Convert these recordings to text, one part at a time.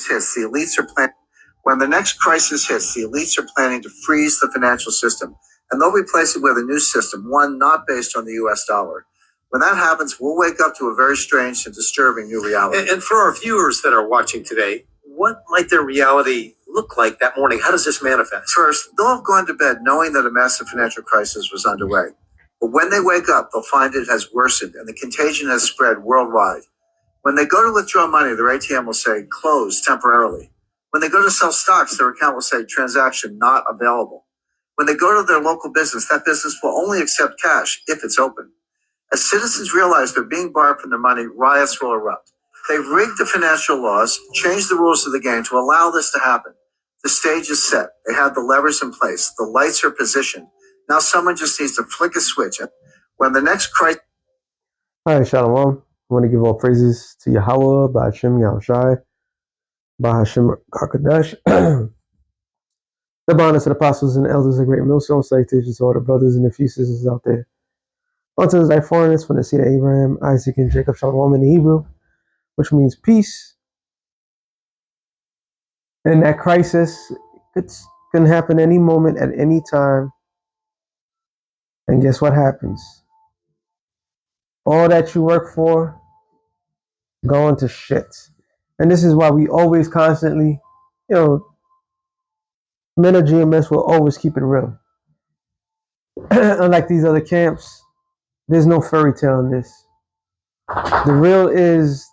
hits, the elites are planning. When the next crisis hits, the elites are planning to freeze the financial system, and they'll replace it with a new system, one not based on the U.S. dollar. When that happens, we'll wake up to a very strange and disturbing new reality. And for our viewers that are watching today, what might their reality look like that morning? How does this manifest? First, they'll have gone to bed knowing that a massive financial crisis was underway. But when they wake up, they'll find it has worsened and the contagion has spread worldwide. When they go to withdraw money, their ATM will say closed temporarily. When they go to sell stocks, their account will say transaction not available. When they go to their local business, that business will only accept cash if it's open. As citizens realize they're being barred from their money, riots will erupt. They've rigged the financial laws, changed the rules of the game to allow this to happen. The stage is set. They have the levers in place. The lights are positioned. Now someone just needs to flick a switch. When the next crisis... All right, Shalom. I want to give all praises to Yahweh, Ba'ashem Yahushai, Ba'ashem Kakadash. The bonus of the apostles and the elders of great millstone, salutations to all the brothers and the few sisters out there. Unto the foreigners from the seed of Abraham, Isaac, and Jacob, Shalom in the Hebrew, which means peace. And that crisis can happen any moment at any time. And guess what happens? All that you work for, going to shit. And this is why we always constantly, men of GMS will always keep it real. Unlike these other camps, there's no fairy tale in this. The real is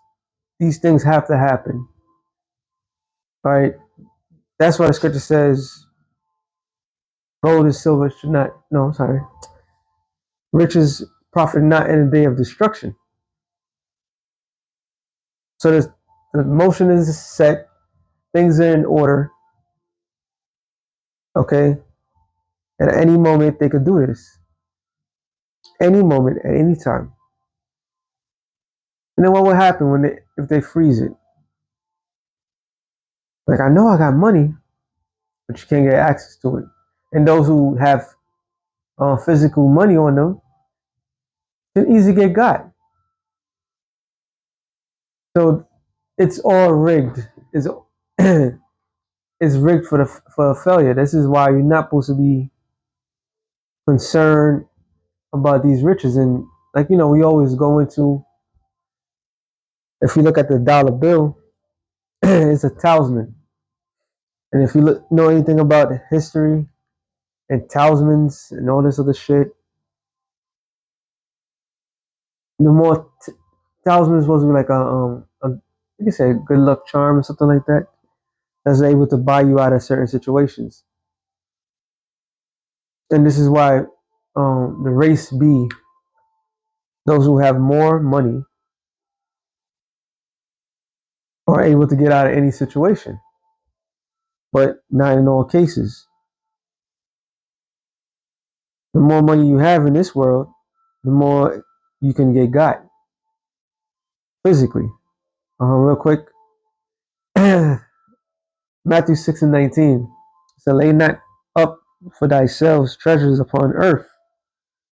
these things have to happen. All right? That's why the scripture says gold and silver should not, riches profit not in the day of destruction. So the motion is set, things are in order. Okay? And at any moment they could do this. Any moment, at any time. And then what will happen if they freeze it? Like, I know I got money, but you can't get access to it. And those who have physical money on them can easily get got. So it's all rigged. It's rigged for failure. This is why you're not supposed to be concerned about these riches. And we always go into, if you look at the dollar bill, it's a talisman. And if you know anything about history and talismans and all this other shit, the more talismans supposed to be like you can say a good luck charm or something like that, that's able to buy you out of certain situations. And this is why the race B, those who have more money, are able to get out of any situation, but not in all cases. The more money you have in this world, the more you can get got physically. Real quick, Matthew 6:19. So lay not up for thyself treasures upon earth,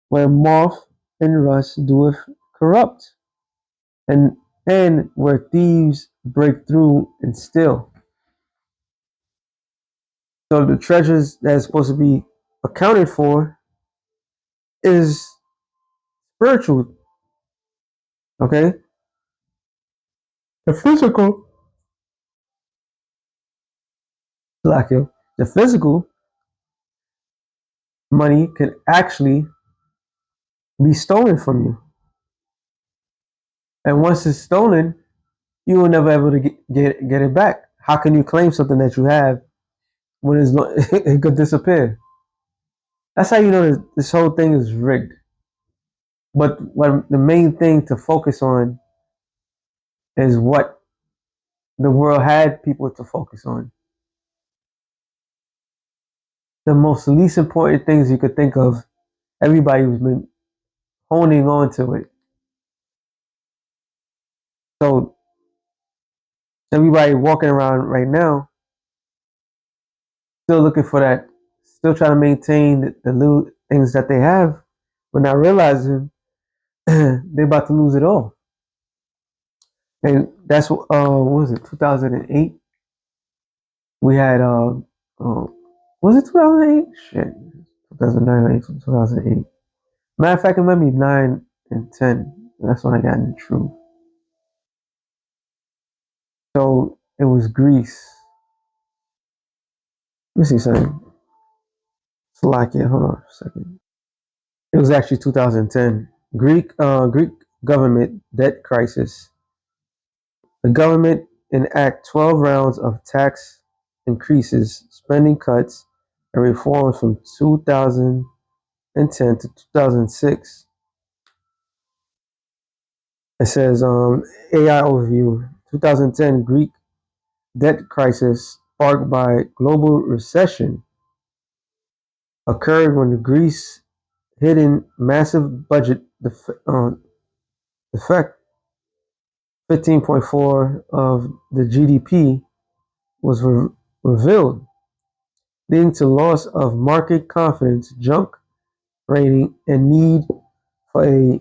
where moth and rust doeth corrupt, and where thieves break through and steal. So the treasures that's supposed to be accounted for is spiritual. Okay? The physical money can actually be stolen from you. And once it's stolen, you will never be able to get it back. How can you claim something that you have when it could disappear? That's how you know that this whole thing is rigged. But what the main thing to focus on is what the world had people to focus on. The least important things you could think of, everybody's been honing on to it. So everybody walking around right now, still looking for that, still trying to maintain the little things that they have, but not realizing they're about to lose it all. And that's what was it, 2008? We had was it 2008? Shit, 2009, 2008. Matter of fact, it might be 9 and 10. That's when I got in the truth. So it was Greece. Let me see something. Slovakia. Hold on a second. It was actually 2010. Greek government debt crisis. The government enact 12 rounds of tax increases, spending cuts, and reforms from 2010 to 2006. It says AI overview. 2010 Greek debt crisis sparked by global recession occurred when Greece hitting massive budget defect. 15.4 of the GDP was revealed, leading to loss of market confidence, junk rating, and need for a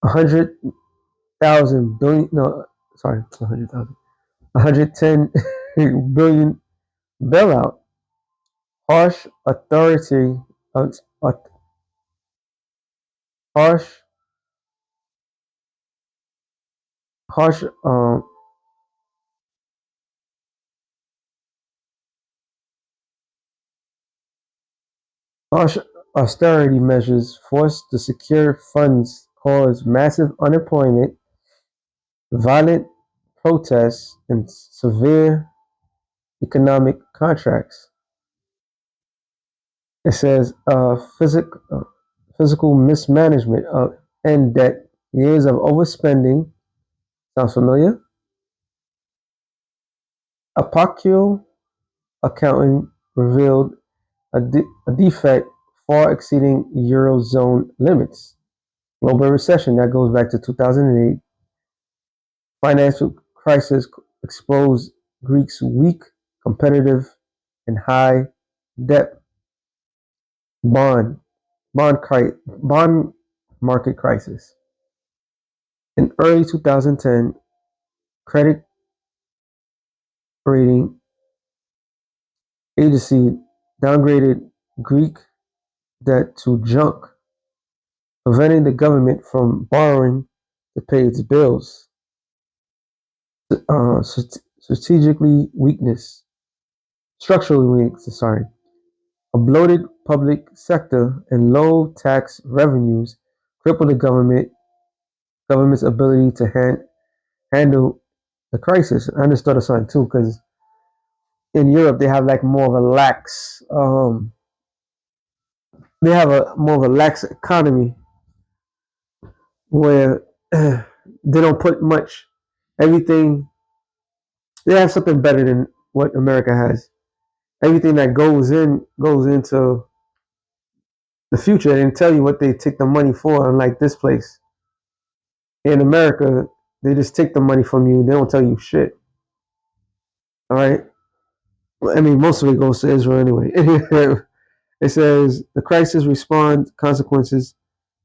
100,000 billion. No, sorry, 100,000. 110 billion bailout. Harsh authority, uh, uh, harsh, harsh, harsh austerity measures forced to secure funds caused massive unemployment, violent protests, and severe economic contracts. It says physical mismanagement of and debt, years of overspending. Sounds familiar? Apocchio accounting revealed a defect far exceeding Eurozone limits. Global recession, that goes back to 2008. Financial crisis exposed Greece's weak, competitive, and high debt. Bond, bond market crisis. In early 2010, credit rating agency downgraded Greek debt to junk, preventing the government from borrowing to pay its bills. Uh, strategically weakness, structurally weakness. Sorry, a bloated public sector and low tax revenues crippled the government's ability to handle the crisis. I understood something too, because in Europe they have like more of a lax, they have a more of a lax economy where they don't put much. Everything they have something better than what America has. Everything that goes into the future and tell you what they take the money for. Unlike this place in America, they just take the money from you. They don't tell you shit. All right. I mean, most of it goes to Israel anyway. It says the crisis response consequences,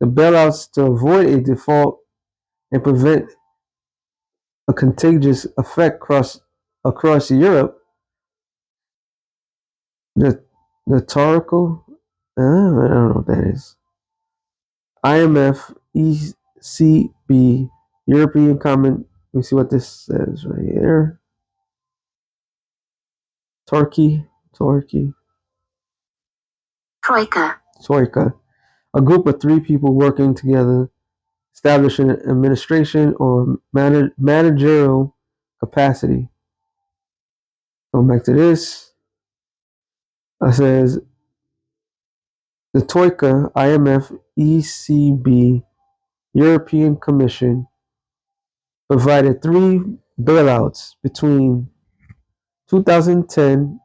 the bailouts to avoid a default and prevent a contagious effect across Europe. The rhetorical, I don't know what that is. IMF, ECB, European Common. Let me see what this says right here. Turkey, Troika. A group of three people working together, establishing an administration or managerial capacity. Going back to this, it says the Troika, IMF, ECB, European Commission provided three bailouts between 2010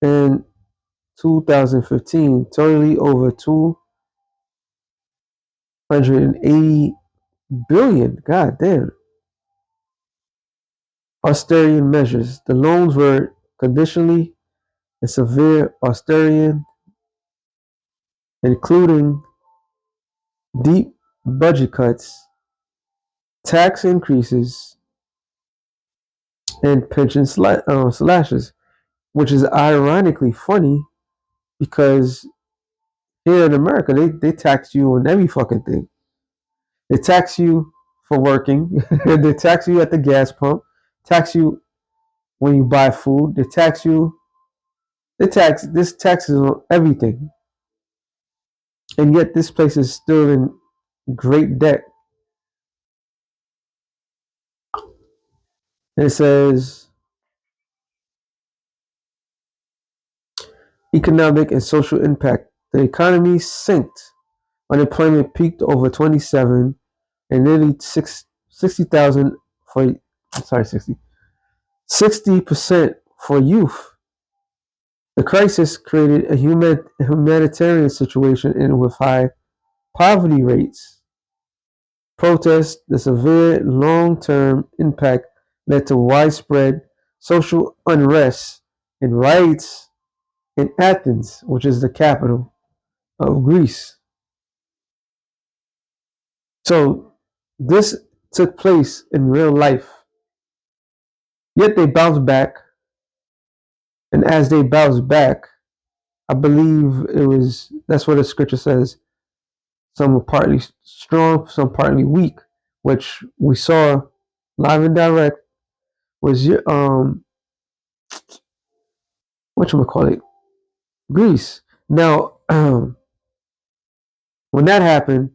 and 2015, totally over 280 billion. God damn. Austerity measures. The loans were conditionally and severe austerity, including deep budget cuts, tax increases, and pension slashes, which is ironically funny because here in America they tax you on every fucking thing. They tax you for working. They tax you at the gas pump. Tax you when you buy food. They tax you. They tax this taxes on everything, and yet this place is still in great debt. It says economic and social impact. The economy sinked. Unemployment peaked over 27 and nearly 60,000 for sorry 60% for youth. The crisis created a humanitarian situation and with high poverty rates. Protests, the severe long-term impact led to widespread social unrest and riots in Athens, which is the capital of Greece. So this took place in real life. Yet they bounced back, and as they bounced back, I believe it was that's what the scripture says. Some were partly strong, some partly weak, which we saw live and direct was whatchamacallit, Greece. Now when that happened,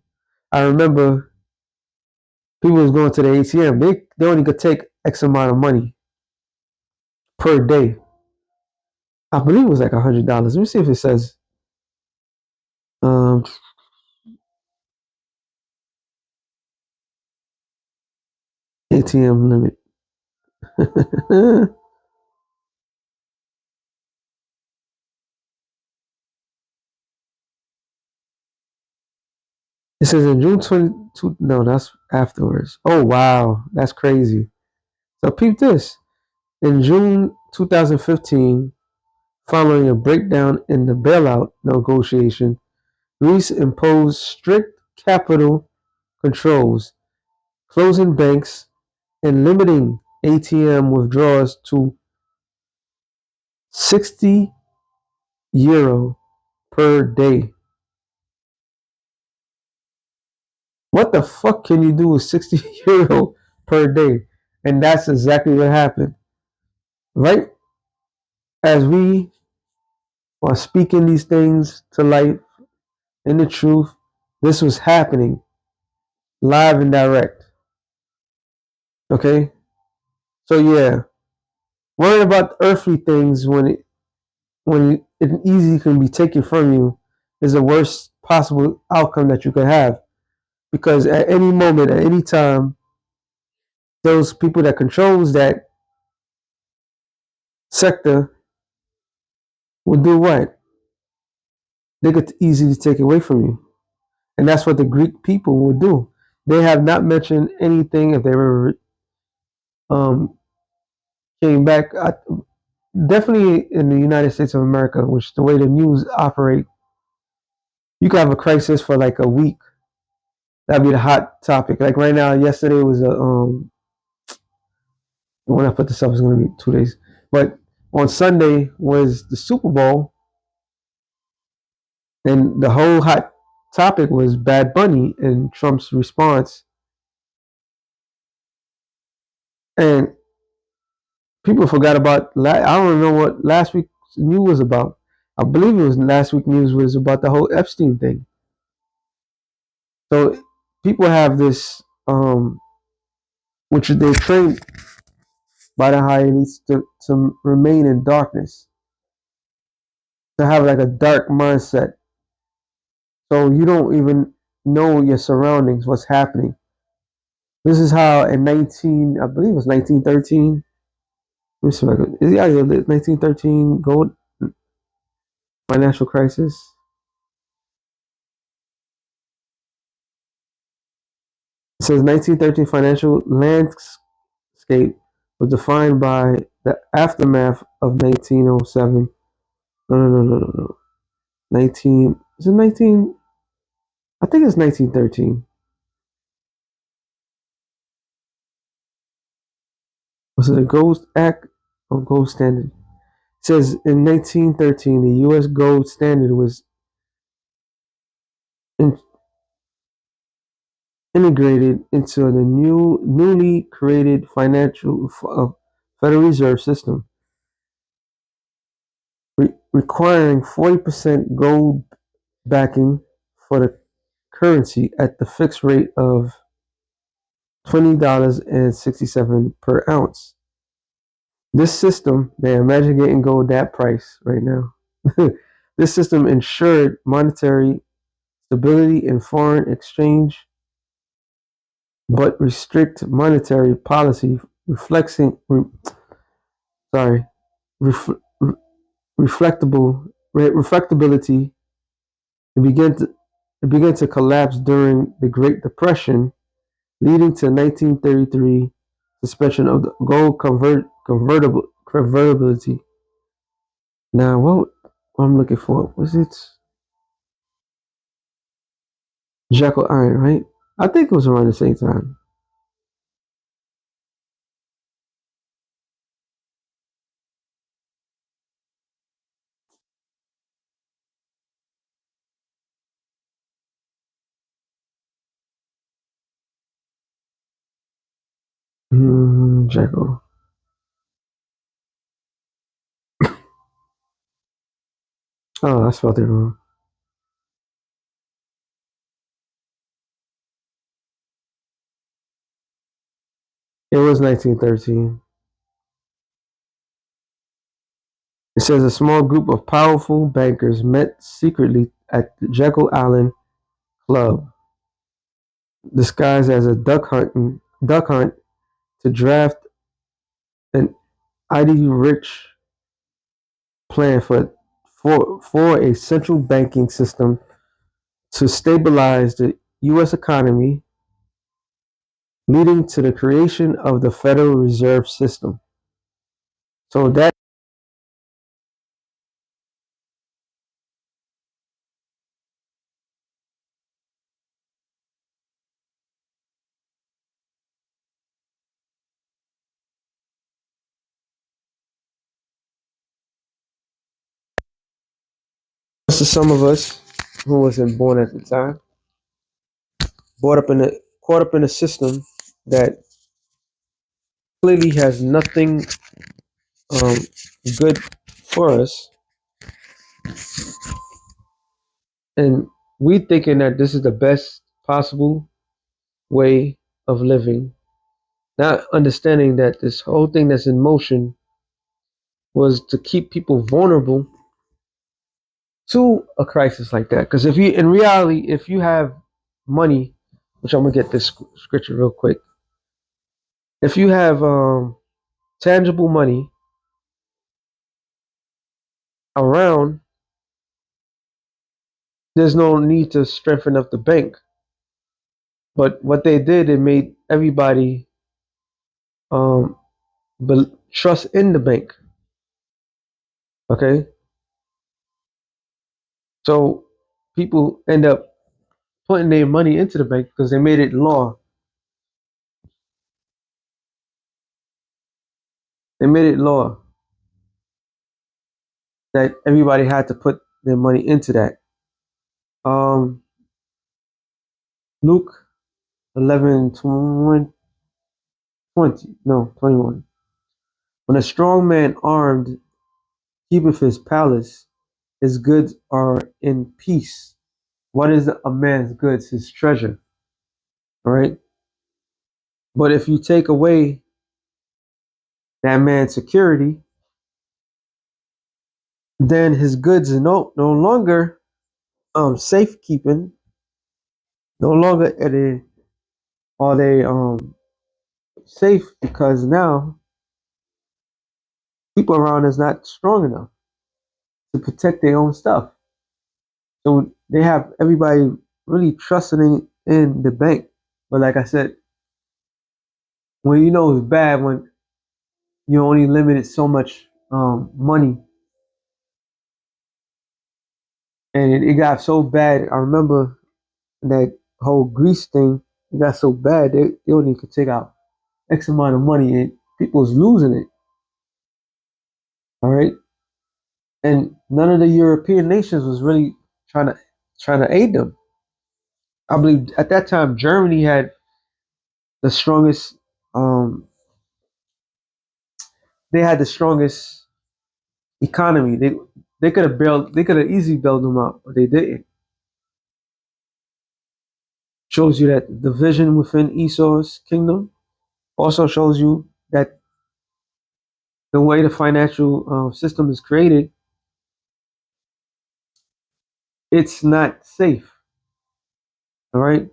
I remember people was going to the ATM. They only could take X amount of money per day. I believe it was like $100. Let me see if it says um, ATM limit. It says in June 22. No, that's afterwards. Oh wow, that's crazy. So peep this. In June 2015, following a breakdown in the bailout negotiation, Greece imposed strict capital controls, closing banks and limiting ATM withdrawals to €60 per day. What the fuck can you do with €60 per day? And that's exactly what happened. Right as we are speaking these things to life in the truth, this was happening live and direct. Okay? So yeah, worrying about earthly things when it easily can be taken from you is the worst possible outcome that you could have. Because at any moment, at any time, those people that controls that sector will do what? They could easily take it away from you. And that's what the Greek people would do. They have not mentioned anything if they ever um, came back. Definitely in the United States of America, which the way the news operate, you could have a crisis for like a week. That'd be the hot topic. Like right now, yesterday was a when I put this up, it's going to be 2 days. But on Sunday was the Super Bowl, and the whole hot topic was Bad Bunny and Trump's response. And people forgot about. I don't know what last week's news was about. I believe it was last week's news was about the whole Epstein thing. So people have this, which they're trained by the higher elites to remain in darkness, to have like a dark mindset. So you don't even know your surroundings, what's happening. This is how in 19, I believe it was 1913. Let me see if I could, is it either 1913 gold financial crisis? It says 1913 financial landscape was defined by the aftermath of 1907. No. 19, is it 19? I think it's 1913. Was it a gold act or gold standard? It says in 1913, the U.S. gold standard was in, integrated into the newly created Federal Reserve System, requiring 40% gold backing for the currency at the fixed rate of $20.67 per ounce. This system, man, imagine getting gold that price right now. This system ensured monetary stability in foreign exchange, but restrict monetary policy, sorry, ref, reflectability. It began to it began to collapse during the Great Depression, leading to 1933 suspension of the gold convertibility. Now, what I'm looking for was it Jekyll Iron, right? I think it was around the same time. Jekyll. Oh, I spelled it wrong. It was 1913. It says a small group of powerful bankers met secretly at the Jekyll Island Club, disguised as a duck hunt to draft an ID-rich plan for a central banking system to stabilize the U.S. economy, leading to the creation of the Federal Reserve System. So that to some of us who wasn't born at the time, caught up in a system that clearly has nothing um, good for us, and we thinking that this is the best possible way of living, not understanding that this whole thing that's in motion was to keep people vulnerable to a crisis like that. Because if you, in reality, if you have money, which I'm gonna get this scripture real quick, if you have tangible money around, there's no need to strengthen up the bank. But what they did, it made everybody um, trust in the bank. Okay, so people end up putting their money into the bank because they made it law. They made it law that everybody had to put their money into that. Um, Luke 11, 20, no, 21. When a strong man armed keepeth his palace, his goods are in peace. What is a man's goods? His treasure. All right. But if you take away that man's security, then his goods are no longer safekeeping. No longer are they safe because now people around is not strong enough to protect their own stuff. So they have everybody really trusting in the bank. But like I said, when you know it's bad when you only limited so much money, and it got so bad. I remember that whole Greece thing. It got so bad they only could take out X amount of money, and People was losing it. All right, and none of the European nations was really trying to trying to aid them. I believe at that time Germany had the strongest. Um, they had the strongest economy. They could have built. They could have easily built them up, but they didn't. Shows you that the division within Esau's kingdom also shows you that the way the financial system is created, it's not safe. All right,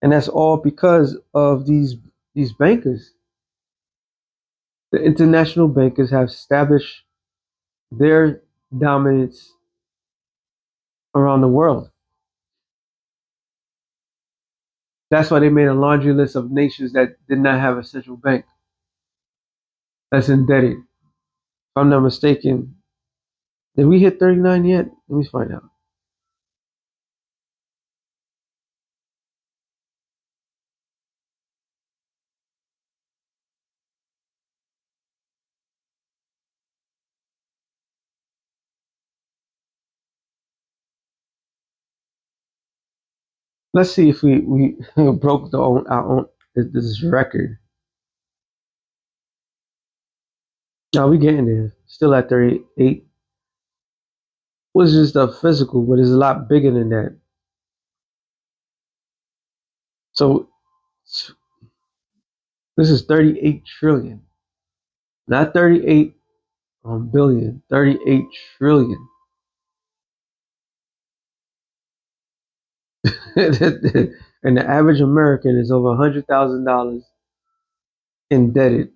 and that's all because of these bankers. The international bankers have established their dominance around the world. That's why they made a laundry list of nations that did not have a central bank that's indebted. If I'm not mistaken, did we hit 39 yet? Let me find out. Let's see if we broke our own this record. No, we getting there. Still at 38. Was just a physical, but it's a lot bigger than that. So this is 38 trillion, not 38 billion, 38 trillion. And the average American is over $100,000 indebted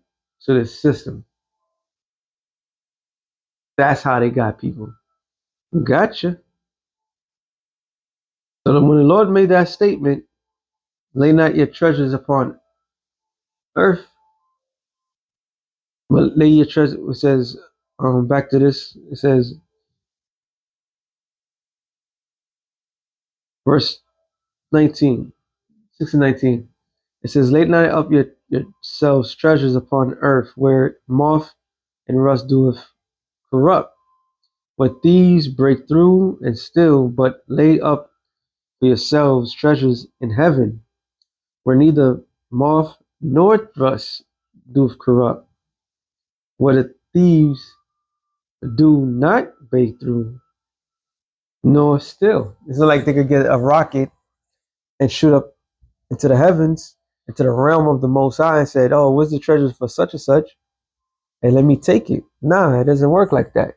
to the system. That's how they got people. Gotcha. So when the Lord made that statement, lay not your treasures upon earth, but lay your treasure. It says, back to this. It says, verse 19, 6 and 19. It says, lay not up yourselves treasures upon earth, where moth and rust doeth corrupt, but thieves break through and steal. But lay up for yourselves treasures in heaven, where neither moth nor rust doeth corrupt, where the thieves do not break through nor steal. It's not like they could get a rocket and shoot up into the heavens, into the realm of the Most High, and said, "Oh, where's the treasures for such and such? And let me take it." Nah, it doesn't work like that.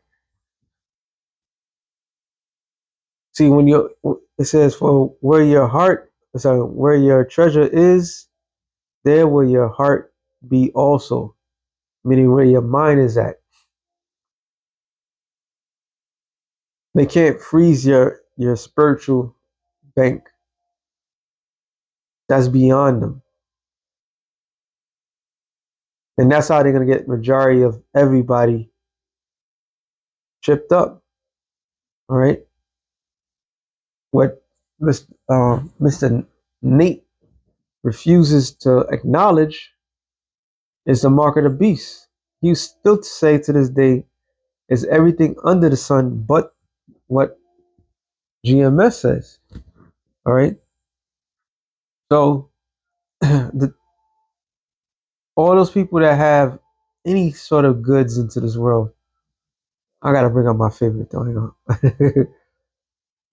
See, when you it says, "For where your heart, so where your treasure is, there will your heart be also." Meaning where your mind is at. They can't freeze your spiritual bank. That's beyond them, and that's how they're gonna get majority of everybody tripped up. All right, what Mr. Nate refuses to acknowledge is the mark of the beast. He still say to this day is everything under the sun but what GMS says. All right, so all those people that have any sort of goods into this world, I gotta bring up my favorite though. Hang on.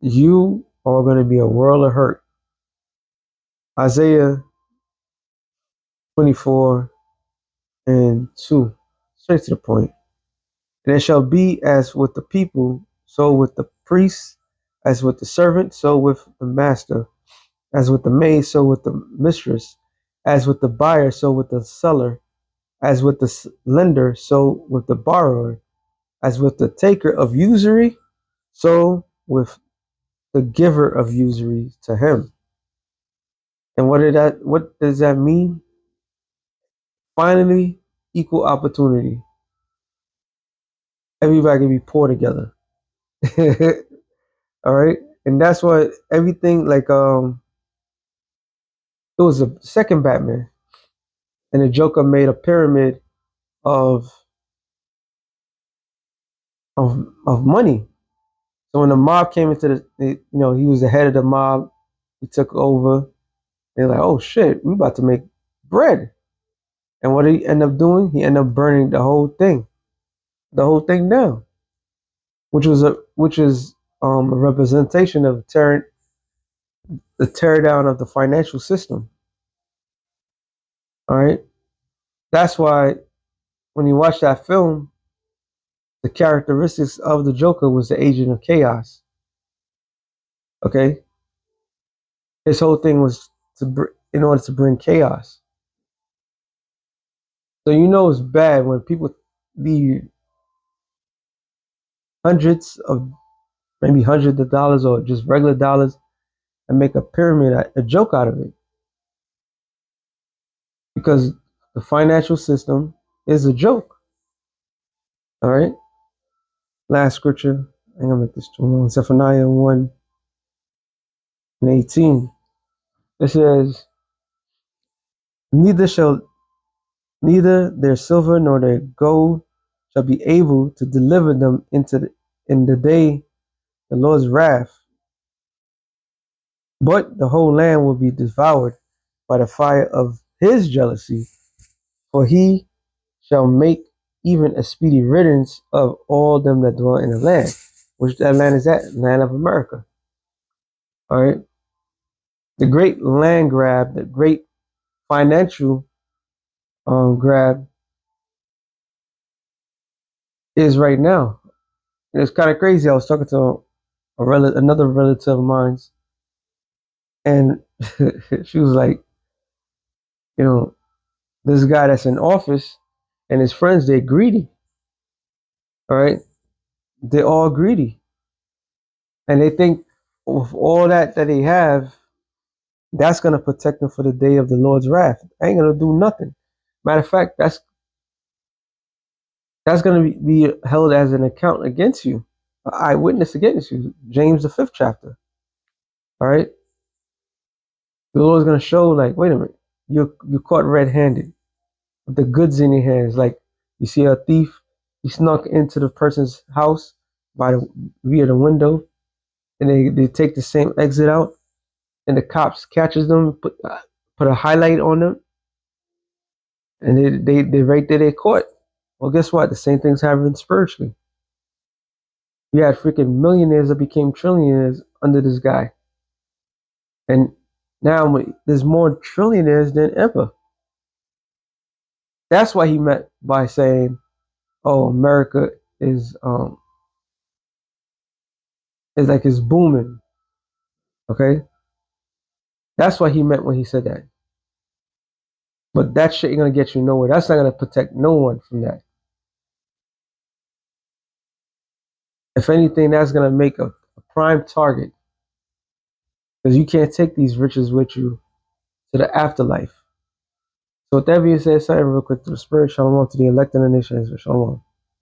You are gonna be a world of hurt. Isaiah 24:2, straight to the point. And it shall be as with the people, so with the priests, as with the servant, so with the master, as with the maid, so with the mistress, as with the buyer, so with the seller, as with the lender, so with the borrower, as with the taker of usury, so with the giver of usury to him. And what does that mean? Finally, equal opportunity. Everybody can be poor together. All right. And that's why everything like it was a second Batman. and the Joker made a pyramid of of money. So when the mob came into he was the head of the mob. He took over. They're like, oh shit, we about to make bread. And what did he end up doing? He ended up burning the whole thing down, which is a representation of the tear down of the financial system. All right, that's why when you watch that film, the characteristics of the Joker was the agent of chaos. Okay, his whole thing was in order to bring chaos. So it's bad when people leave hundreds of maybe hundreds of dollars or just regular dollars and make a pyramid, a joke out of it. Because the financial system is a joke. All right. Last scripture. I'm gonna make this too long. Zephaniah 1:18. It says, Neither shall neither their silver nor their gold shall be able to deliver them in the day the Lord's wrath, but the whole land will be devoured by the fire of his jealousy, for he shall make even a speedy riddance of all them that dwell in the land. Which that land is that? Land of America. All right. The great land grab, the great financial grab is right now. And it's kind of crazy. I was talking to another relative of mine, and she was like, you know, this guy that's in office and his friends, they're greedy. All right. They're all greedy. And they think with all that they have, that's going to protect them for the day of the Lord's wrath. Ain't going to do nothing. Matter of fact, that's going to be held as an account against you, an eyewitness against you. James the 5th chapter. All right. The Lord's going to show, like, wait a minute, you're caught red-handed with the goods in your hands. Like, you see a thief, he snuck into the person's house via the window, and they take the same exit out, and the cops catches them, put a highlight on them, and they right there they caught. Well, guess what? The same thing's happening spiritually. We had freaking millionaires that became trillionaires under this guy, and now there's more trillionaires than ever. That's why he meant by saying, "Oh, America is like it's booming." Okay, that's what he meant when he said that. But that shit ain't gonna get you nowhere. That's not gonna protect no one from that. If anything, that's gonna make a prime target because you can't take these riches with you to the afterlife. So with that being said, something real quick to the spirit, shalom to the elect and the nations, shalom.